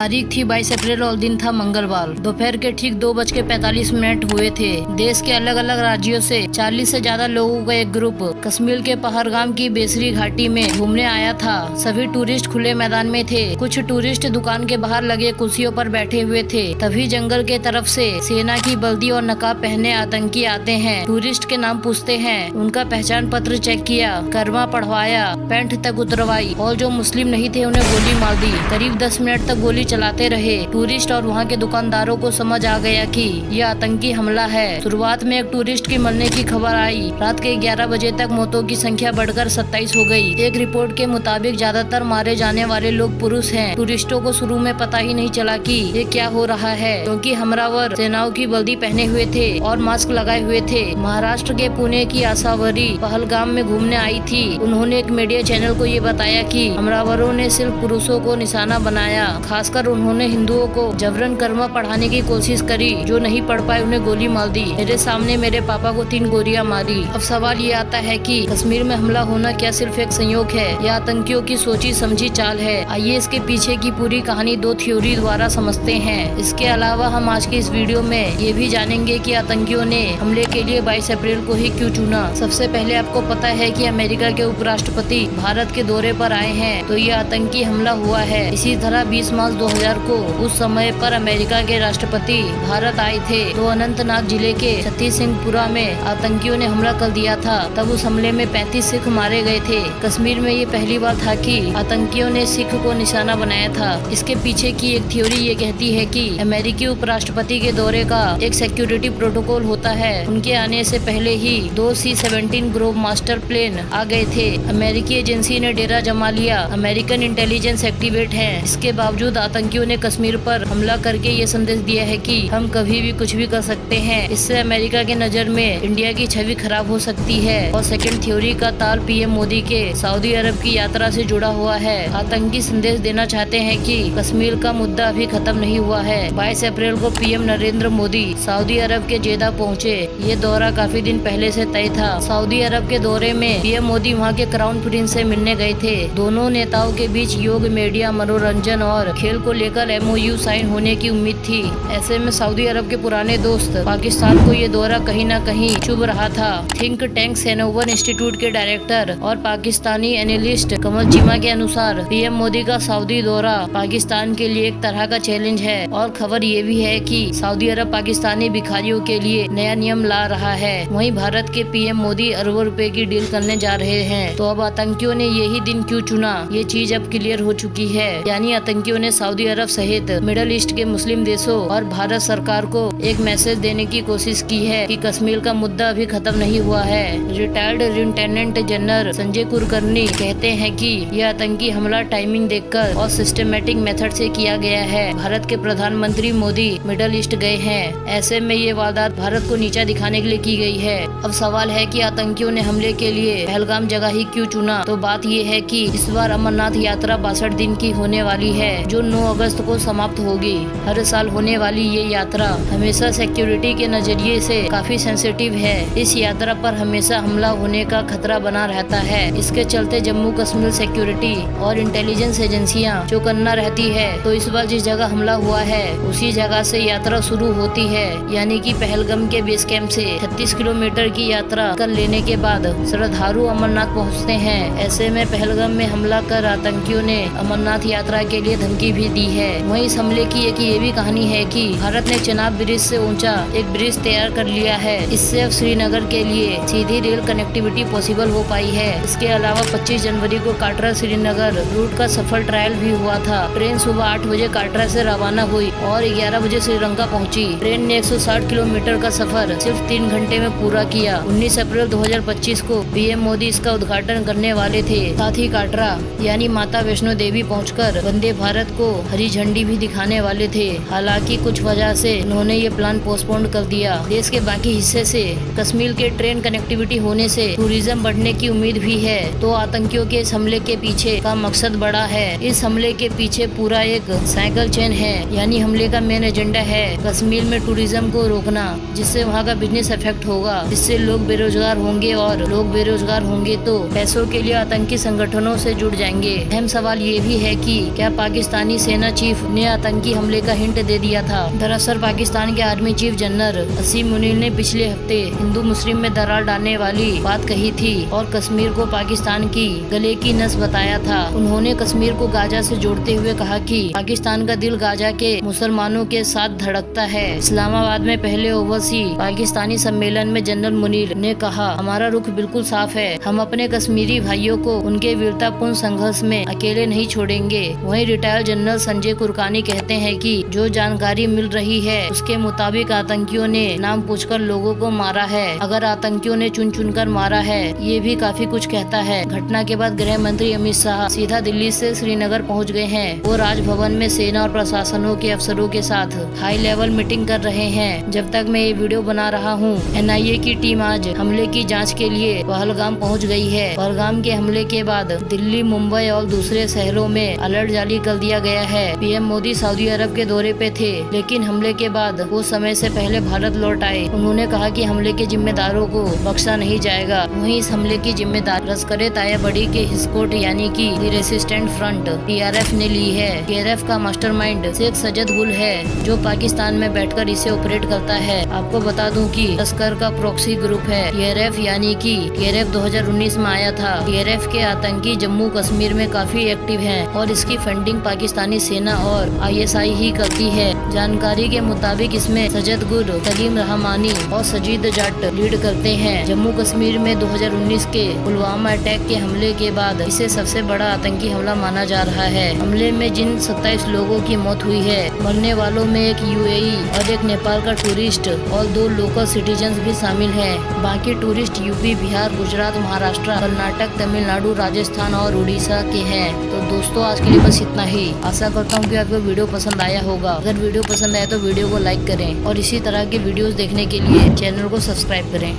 तारीख थी 22 अप्रैल और दिन था मंगलवार। दोपहर के ठीक 2:45 हुए थे। देश के अलग अलग राज्यों से 40 से ज्यादा लोगों का एक ग्रुप कश्मीर के पहलगाम की बेसरी घाटी में घूमने आया था। सभी टूरिस्ट खुले मैदान में थे। कुछ टूरिस्ट दुकान के बाहर लगे कुर्सियों पर बैठे हुए थे। तभी जंगल के तरफ से सेना की वर्दी और नकाब पहने आतंकी आते हैं। टूरिस्ट के नाम पूछते हैं, उनका पहचान पत्र चेक किया, करमा पढ़वाया, पैंट तक उतरवाई और जो मुस्लिम नहीं थे उन्हें गोली मार दी। करीब 10 मिनट तक गोली चलाते रहे। टूरिस्ट और वहाँ के दुकानदारों को समझ आ गया कि यह आतंकी हमला है। शुरुआत में एक टूरिस्ट की मरने की खबर आई। रात के 11 बजे तक मौतों की संख्या बढ़कर 27 हो गई। एक रिपोर्ट के मुताबिक ज्यादातर मारे जाने वाले लोग पुरुष हैं। टूरिस्टों को शुरू में पता ही नहीं चला कि ये क्या हो रहा है, क्योंकि हमलावर सेनाओं की वर्दी पहने हुए थे और मास्क लगाए हुए थे। महाराष्ट्र के पुणे की आशावरी पहलगाम में घूमने आई थी। उन्होंने एक मीडिया चैनल को ये बताया कि हमलावरों ने सिर्फ पुरुषों को निशाना बनाया। खासकर उन्होंने हिंदुओं को जबरन कलमा पढ़ाने की कोशिश करी। जो नहीं पढ़ पाए उन्हें गोली मार दी। मेरे सामने मेरे पापा को 3 गोलियां मारी। अब सवाल ये आता है कि कश्मीर में हमला होना क्या सिर्फ एक संयोग है या आतंकियों की सोची समझी चाल है? आइए इसके पीछे की पूरी कहानी 2 थ्योरी द्वारा समझते हैं। इसके अलावा हम आज की इस वीडियो में ये भी जानेंगे कि आतंकियों ने हमले के लिए 22 अप्रैल को ही क्यों चुना। सबसे पहले आपको पता है कि अमेरिका के उपराष्ट्रपति भारत के दौरे पर आए हैं, तो ये आतंकी हमला हुआ है। इसी तरह 20 मार्च 2000 को उस समय पर अमेरिका के राष्ट्रपति भारत आए थे, तो अनंतनाग जिले के छत्तीस सिंहपुरा में आतंकियों ने हमला कर दिया था। तब उस हमले में 35 सिख मारे गए थे। कश्मीर में ये पहली बार था कि आतंकियों ने सिख को निशाना बनाया था। इसके पीछे की एक थ्योरी ये कहती है कि अमेरिकी उपराष्ट्रपति के दौरे का एक सिक्योरिटी प्रोटोकॉल होता है। उनके आने से पहले ही 2 C-17 ग्रोव मास्टर प्लेन आ गए थे। अमेरिकी एजेंसी ने डेरा जमा लिया। अमेरिकन इंटेलिजेंस एक्टिवेट है। इसके बावजूद आतंकियों ने कश्मीर पर हमला करके ये संदेश दिया है कि हम कभी भी कुछ भी कर सकते हैं। इससे अमेरिका के नजर में इंडिया की छवि खराब हो सकती है। और सेकंड थ्योरी का ताल पीएम मोदी के सऊदी अरब की यात्रा से जुड़ा हुआ है। आतंकी संदेश देना चाहते हैं कि कश्मीर का मुद्दा अभी खत्म नहीं हुआ है। 22 अप्रैल को पीएम नरेंद्र मोदी सऊदी अरब के जेदा पहुँचे। ये दौरा काफी दिन पहले से तय था। सऊदी अरब के दौरे में पीएम मोदी वहाँ के क्राउन प्रिंस से मिलने गए थे। दोनों नेताओं के बीच योग, मीडिया, मनोरंजन और खेल को लेकर MOU साइन होने की उम्मीद थी। ऐसे में सऊदी अरब के पुराने दोस्त पाकिस्तान को ये दौरा कहीं न कहीं चुभ रहा था। थिंक टैंक सेनोवन इंस्टीट्यूट के डायरेक्टर और पाकिस्तानी एनालिस्ट कमल चीमा के अनुसार पीएम मोदी का सऊदी दौरा पाकिस्तान के लिए एक तरह का चैलेंज है। और खबर ये भी है कि सऊदी अरब पाकिस्तानी भिखारियों के लिए नया नियम ला रहा है। वहीं भारत के पीएम मोदी अरबों रुपए की डील करने जा रहे हैं। तो अब आतंकियों ने यही दिन क्यों चुना, ये चीज अब क्लियर हो चुकी है। यानी आतंकियों ने सऊदी अरब सहित मिडल ईस्ट के मुस्लिम देशों और भारत सरकार को एक मैसेज देने की कोशिश की है कि कश्मीर का मुद्दा अभी खत्म नहीं हुआ है। Retired lieutenant general Sanjay Kulkarni कहते हैं कि यह आतंकी हमला टाइमिंग देखकर और सिस्टमेटिक मेथड से किया गया है। भारत के प्रधानमंत्री मोदी मिडल ईस्ट गए हैं। ऐसे में ये वारदात भारत को नीचा दिखाने के लिए की गई है। अब सवाल है कि आतंकियों ने हमले के लिए पहलगाम जगह ही क्यों चुना? तो बात ये है कि इस बार अमरनाथ यात्रा 62 दिन की होने वाली है, जो 9 अगस्त को समाप्त होगी। हर साल होने वाली ये यात्रा हमेशा सिक्योरिटी के नजरिए से काफी सेंसिटिव है। इस यात्रा पर हमेशा हमला होने का खतरा बना रहता है। इसके चलते जम्मू कश्मीर सिक्योरिटी और इंटेलिजेंस एजेंसियां चौकन्ना रहती है। तो इस बार जिस जगह हमला हुआ है उसी जगह से यात्रा शुरू होती है। यानी कि पहलगाम के बेस कैंप से 36 किलोमीटर की यात्रा कर लेने के बाद श्रद्धालु अमरनाथ पहुँचते हैं। ऐसे में पहलगाम में हमला कर आतंकियों ने अमरनाथ यात्रा के लिए धमकी भी दी है। वहीं इस हमले की एक ये भी कहानी है कि भारत ने चेनाब ब्रिज से ऊंचा एक ब्रिज तैयार कर लिया है। इससे अब श्रीनगर के लिए सीधी रेल कनेक्टिविटी पॉसिबल हो पाई है। इसके अलावा 25 जनवरी को काटरा श्रीनगर रूट का सफल ट्रायल भी हुआ था। ट्रेन सुबह 8 बजे काटरा से रवाना हुई और 11 बजे श्रीलंका पहुंची। ट्रेन ने 160 किलोमीटर का सफर सिर्फ 3 घंटे में पूरा किया। 19 अप्रैल 2025 को पीएम मोदी इसका उद्घाटन करने वाले थे। साथ ही काटरा यानी माता वैष्णो देवी पहुंचकर वंदे भारत को हरी झंडी भी दिखाने वाले थे। हालांकि कुछ वजह से उन्होंने ये प्लान पोस्टपोन कर दिया। देश के बाकी हिस्से से कश्मीर के ट्रेन कनेक्टिविटी होने से टूरिज्म बढ़ने की उम्मीद भी है। तो आतंकियों के इस हमले के पीछे का मकसद बड़ा है। इस हमले के पीछे पूरा एक साइकिल चेन है। यानी हमले का मेन एजेंडा है कश्मीर में टूरिज्म को रोकना, जिससे वहाँ का बिजनेस इफेक्ट होगा, जिससे लोग बेरोजगार होंगे और लोग बेरोजगार होंगे तो पैसों के लिए आतंकी संगठनों से जुड़ जाएंगे। अहम सवाल ये भी है कि क्या पाकिस्तानी सेना चीफ ने आतंकी हमले का हिंट दे दिया था। दरअसल पाकिस्तान के आर्मी चीफ जनरल असीम मुनीर ने पिछले हफ्ते हिंदू मुस्लिम में दरार डालने वाली बात कही थी और कश्मीर को पाकिस्तान की गले की नस बताया था। उन्होंने कश्मीर को गाजा से जोड़ते हुए कहा कि पाकिस्तान का दिल गाजा के मुसलमानों के साथ धड़कता है। इस्लामाबाद में पहले ओवैसी पाकिस्तानी सम्मेलन में जनरल मुनीर ने कहा, हमारा रुख बिल्कुल साफ है, हम अपने कश्मीरी भाइयों को उनके वीरतापूर्ण संघर्ष में अकेले नहीं छोड़ेंगे। वहीं रिटायर्ड जनरल संजय कुरकानी कहते हैं कि जो जानकारी मिल रही है उसके मुताबिक आतंकियों ने नाम पूछकर लोगों को मारा है। अगर आतंकियों ने चुन चुनकर मारा है ये भी काफी कुछ कहता है। घटना के बाद गृह मंत्री अमित शाह सीधा दिल्ली से श्रीनगर पहुंच गए हैं। वो राजभवन में सेना और प्रशासनों के अफसरों के साथ हाई लेवल मीटिंग कर रहे हैं। जब तक मैं ये वीडियो बना रहा हूँ NIA की टीम आज हमले की जांच के लिए पहलगाम पहुंच गई है। पहलगाम के हमले के बाद दिल्ली, मुंबई और दूसरे शहरों में अलर्ट जारी कर दिया गया है। PM मोदी सऊदी अरब के दौरे पे थे, लेकिन हमले के बाद वो समय से पहले भारत लौट आए। उन्होंने कहा कि हमले के जिम्मेदारों को बख्शा नहीं जाएगा। वहीं इस हमले की जिम्मेदारी लश्कर-ए-तैयबा के हिजबुल यानी कि रेसिस्टेंट फ्रंट TRF ने ली है। TRF का मास्टरमाइंड शेख सज्जद गुल है, जो पाकिस्तान में बैठकर इसे ऑपरेट करता है। आपको बता दूं कि लश्कर का प्रॉक्सी ग्रुप है TRF, यानी कि TRF 2019 में आया था। TRF के आतंकी जम्मू कश्मीर में काफी एक्टिव हैं और इसकी फंडिंग पाकिस्तानी सेना और ISI ही करती है। जानकारी के मुताबिक इसमें सज्जद गुल, सलीम रहमानी और सजीद जट लीड करते हैं। जम्मू कश्मीर में 2019 के पुलवामा अटैक के हमले के बाद इसे सबसे बड़ा आतंकी हमला माना जा रहा है। हमले में जिन 27 लोगों की मौत हुई है, मरने वालों में एक UAE और एक नेपाल का टूरिस्ट और 2 लोकल सिटीजन भी शामिल हैं। बाकी टूरिस्ट यूपी, बिहार, गुजरात, महाराष्ट्र, कर्नाटक, तमिलनाडु, राजस्थान और उड़ीसा के हैं। तो दोस्तों आज के लिए बस इतना ही। आशा करता हूँ कि आपको वीडियो पसंद आया होगा। अगर वीडियो पसंद आया तो वीडियो को लाइक करें और इसी तरह के वीडियोस देखने के लिए चैनल को सब्सक्राइब करें।